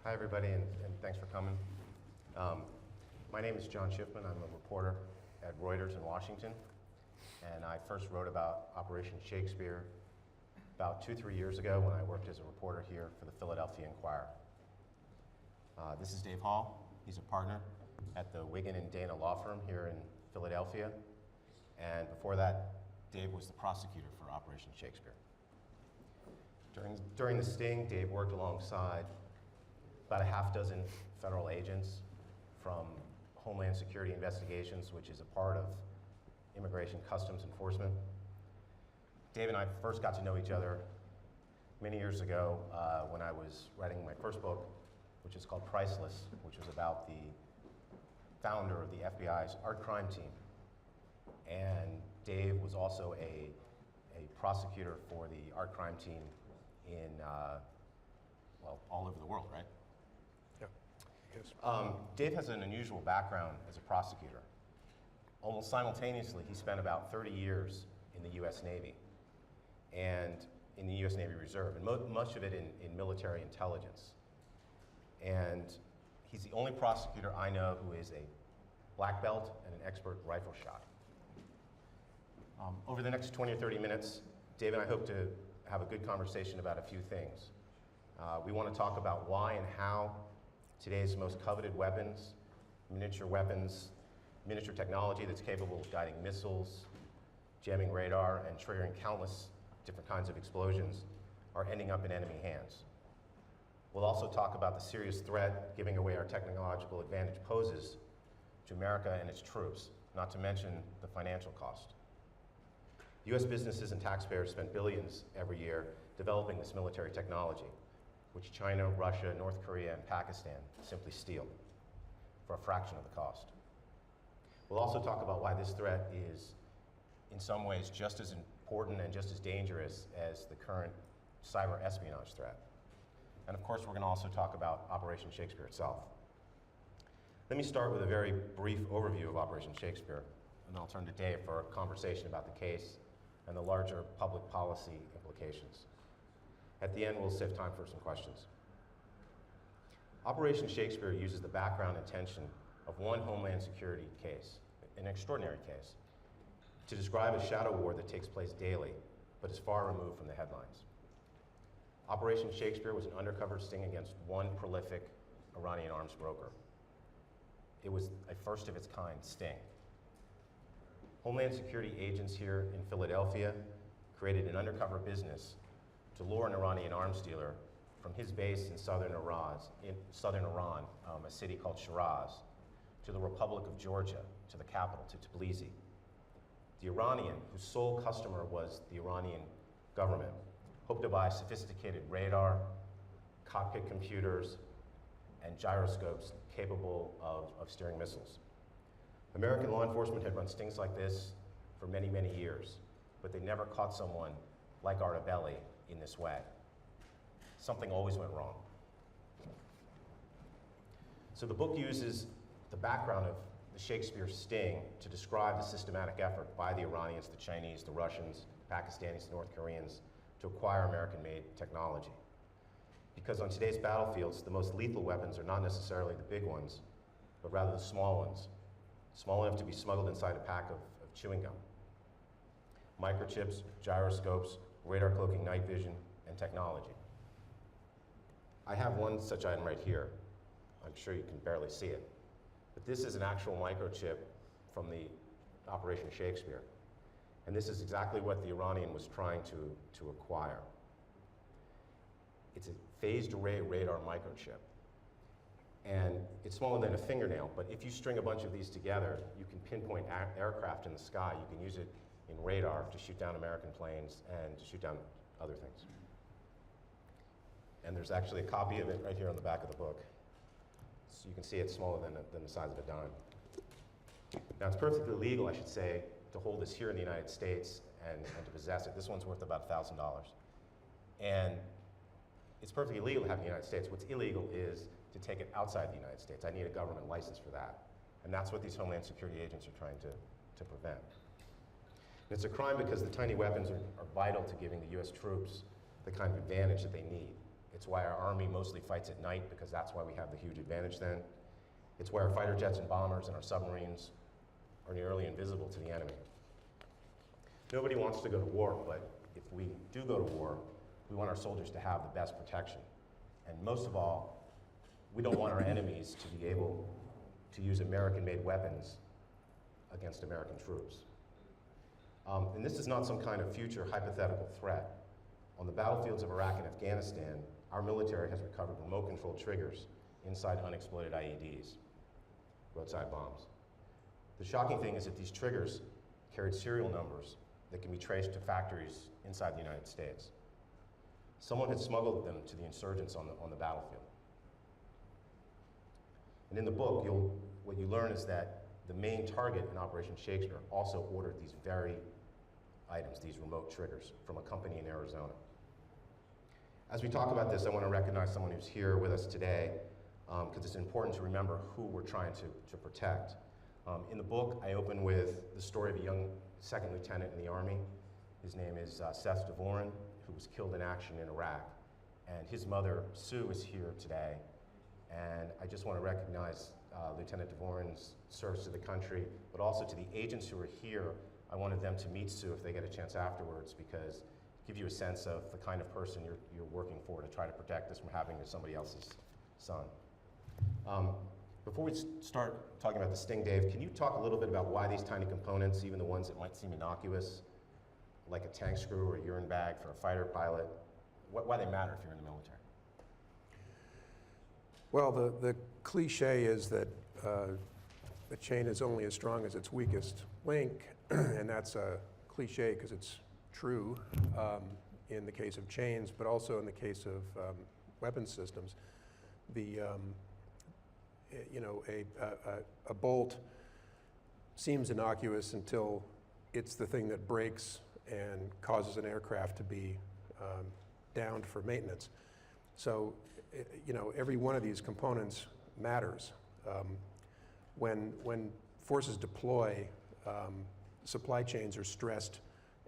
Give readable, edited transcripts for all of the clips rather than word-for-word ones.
Hi, everybody, and thanks for coming. My name is John Shiffman. I'm a reporter at Reuters in Washington, and I first wrote about Operation Shakespeare about 2-3 years ago when I worked as a reporter here for the Philadelphia Inquirer. This is Dave Hall. He's a partner at the Wigan and Dana law firm here in Philadelphia, and before that, Dave was the prosecutor for Operation Shakespeare. During the sting, Dave worked alongside about a half dozen federal agents from Homeland Security investigations, which is a part of Immigration Customs Enforcement. Dave and I first got to know each other many years ago when I was writing my first book, which is called Priceless, which was about the founder of the FBI's art crime team. And Dave was also a prosecutor for the art crime team in, well, all over the world, right? Yeah. Yes. Dave has an unusual background as a prosecutor. Almost simultaneously, he spent about 30 years in the U.S. Navy and in the U.S. Navy Reserve, and much of it in military intelligence. And he's the only prosecutor I know who is a black belt and an expert rifle shot. Over the next 20 or 30 minutes, Dave and I hope to have a good conversation about a few things. We want to talk about why and how today's most coveted weapons, miniature technology that's capable of guiding missiles, jamming radar, and triggering countless different kinds of explosions are ending up in enemy hands. We'll also talk about the serious threat giving away our technological advantage poses to America and its troops, not to mention the financial cost. U.S. businesses and taxpayers spend billions every year developing this military technology, which China, Russia, North Korea, and Pakistan simply steal for a fraction of the cost. We'll also talk about why this threat is, in some ways, just as important and just as dangerous as the current cyber espionage threat. And of course, we're going to also talk about Operation Shakespeare itself. Let me start with a very brief overview of Operation Shakespeare, and then I'll turn to Dave for a conversation about the case and the larger public policy implications. At the end, we'll save time for some questions. Operation Shakespeare uses the background and tension of one Homeland Security case, an extraordinary case, to describe a shadow war that takes place daily, but is far removed from the headlines. Operation Shakespeare was an undercover sting against one prolific Iranian arms broker. It was a first of its kind sting. Homeland Security agents here in Philadelphia created an undercover business to lure an Iranian arms dealer from his base in southern Iran, a city called Shiraz, to the Republic of Georgia, to the capital, to Tbilisi. The Iranian, whose sole customer was the Iranian government, hoped to buy sophisticated radar, cockpit computers, and gyroscopes capable of steering missiles. American law enforcement had run stings like this for many, many years, but they never caught someone like Artabelli in this way. Something always went wrong. So the book uses the background of the Shakespeare sting to describe the systematic effort by the Iranians, the Chinese, the Russians, Pakistanis, the North Koreans to acquire American-made technology. Because on today's battlefields, the most lethal weapons are not necessarily the big ones, but rather the small ones, small enough to be smuggled inside a pack of chewing gum. Microchips, gyroscopes, radar cloaking night vision, and technology. I have one such item right here. I'm sure you can barely see it. But this is an actual microchip from the Operation Shakespeare. And this is exactly what the Iranian was trying to acquire. It's a phased array radar microchip. And it's smaller than a fingernail, but if you string a bunch of these together, you can pinpoint aircraft in the sky. You can use it in radar to shoot down American planes and to shoot down other things. And there's actually a copy of it right here on the back of the book. So you can see it's smaller than the size of a dime. Now, it's perfectly legal, I should say, to hold this here in the United States and to possess it. This one's worth about $1,000. And it's perfectly legal to have it in the United States. What's illegal is to take it outside the United States. I need a government license for that. And that's what these Homeland Security agents are trying to prevent. And it's a crime because the tiny weapons are vital to giving the U.S. troops the kind of advantage that they need. It's why our Army mostly fights at night, because that's why we have the huge advantage then. It's why our fighter jets and bombers and our submarines are nearly invisible to the enemy. Nobody wants to go to war, but if we do go to war, we want our soldiers to have the best protection. And most of all, we don't want our enemies to be able to use American-made weapons against American troops. And this is not some kind of future hypothetical threat. On the battlefields of Iraq and Afghanistan, our military has recovered remote-controlled triggers inside unexploded IEDs, roadside bombs. The shocking thing is that these triggers carried serial numbers that can be traced to factories inside the United States. Someone had smuggled them to the insurgents on the battlefield. And in the book, what you learn is that the main target in Operation Shakespeare also ordered these very items, these remote triggers, from a company in Arizona. As we talk about this, I want to recognize someone who's here with us today, because it's important to remember who we're trying to protect. In the book, I open with the story of a young second lieutenant in the Army. His name is Seth Devoren, who was killed in action in Iraq. And his mother, Sue, is here today. And I just want to recognize Lieutenant Devoren's service to the country, but also to the agents who are here. I wanted them to meet Sue if they get a chance afterwards, because it gives you a sense of the kind of person you're working for to try to protect us from happening to somebody else's son. Before we start talking about the Sting, Dave, can you talk a little bit about why these tiny components, even the ones that might seem innocuous, like a tank screw or a urine bag for a fighter pilot, why they matter if you're in the military? Well, the cliche is that the chain is only as strong as its weakest link, and that's a cliche because it's true in the case of chains, but also in the case of weapons systems. A bolt seems innocuous until it's the thing that breaks and causes an aircraft to be downed for maintenance. So, every one of these components matters. When forces deploy, supply chains are stressed,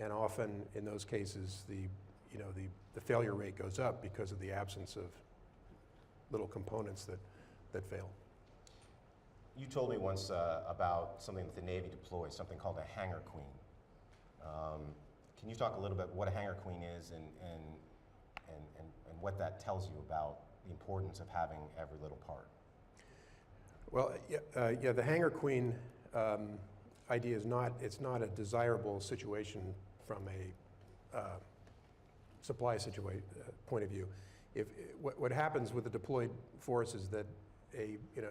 and often in those cases, the failure rate goes up because of the absence of little components that fail. You told me once about something that the Navy deploys, something called a Hangar Queen. Can you talk a little bit what a Hangar Queen is and what that tells you about the importance of having every little part? Well, the Hangar Queen idea is it's not a desirable situation from a supply point of view. What happens with the deployed force is that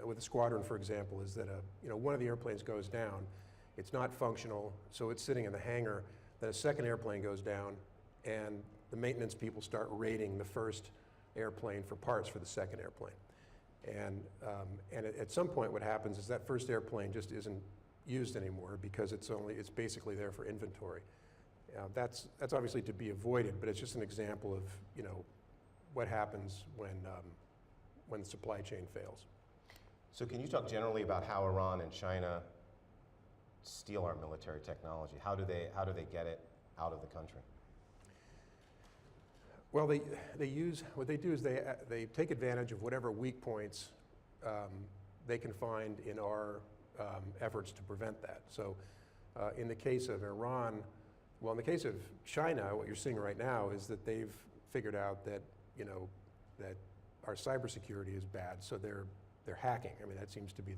with a squadron, for example, is that one of the airplanes goes down, it's not functional, so it's sitting in the hangar. Then a second airplane goes down, and the maintenance people start raiding the first airplane for parts for the second airplane. And at some point, what happens is that first airplane just isn't used anymore because it's basically there for inventory. That's obviously to be avoided, but it's just an example of what happens when the supply chain fails. So can you talk generally about how Iran and China steal our military technology? How do they get it out of the country? Well, what they do is they take advantage of whatever weak points they can find in our efforts to prevent that. So in the case of Iran, well, in the case of China, what you're seeing right now is that they've figured out that that our cybersecurity is bad, so they're hacking. I mean, that seems to be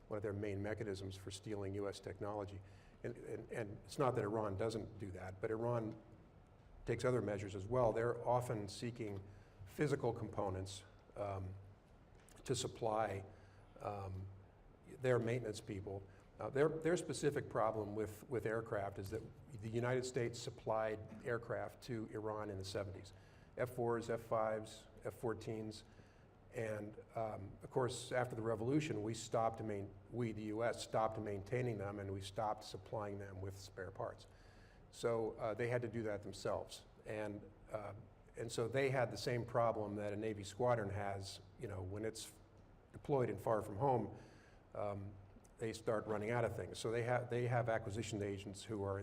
one of their main mechanisms for stealing U.S. technology. And it's not that Iran doesn't do that, but Iran takes other measures as well. They're often seeking physical components to supply their maintenance people. Their specific problem with aircraft is that the United States supplied aircraft to Iran in the 70s. F-4s, F-5s, F-14s, and of course, after the revolution, the U.S. stopped maintaining them, and we stopped supplying them with spare parts. So they had to do that themselves, and so they had the same problem that a Navy squadron has. When it's deployed and far from home, they start running out of things. So they have acquisition agents who are